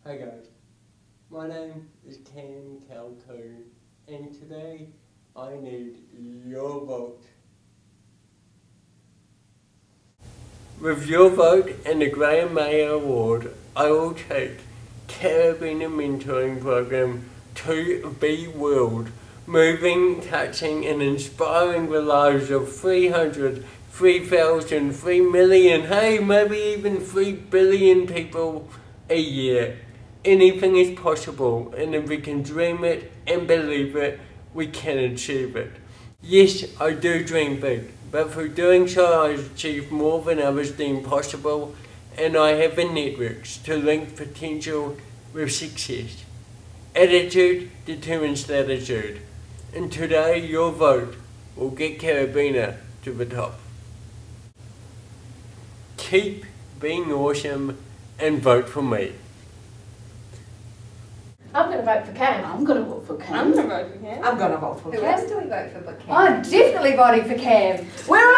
Hi guys, my name is Calkoen, and today I need your vote. With your vote and the Grahame Maher Award, I will take Carabiner Mentoring Program to be world, moving, touching and inspiring the lives of 300, 3,000, 3 million, hey, maybe even 3 billion people a year. Anything is possible, and if we can dream it and believe it, we can achieve it. Yes, I do dream big, but through doing so I achieve more than others deem possible, and I have the networks to link potential with success. Attitude determines latitude, and today your vote will get Carabiner to the top. Keep being awesome and vote for me. I'm going to vote for Cam. I'm going to vote for Cam. I'm going to vote for Cam. I'm going to vote for Cam. Who else do we vote for but Cam? I'm definitely voting for Cam. We're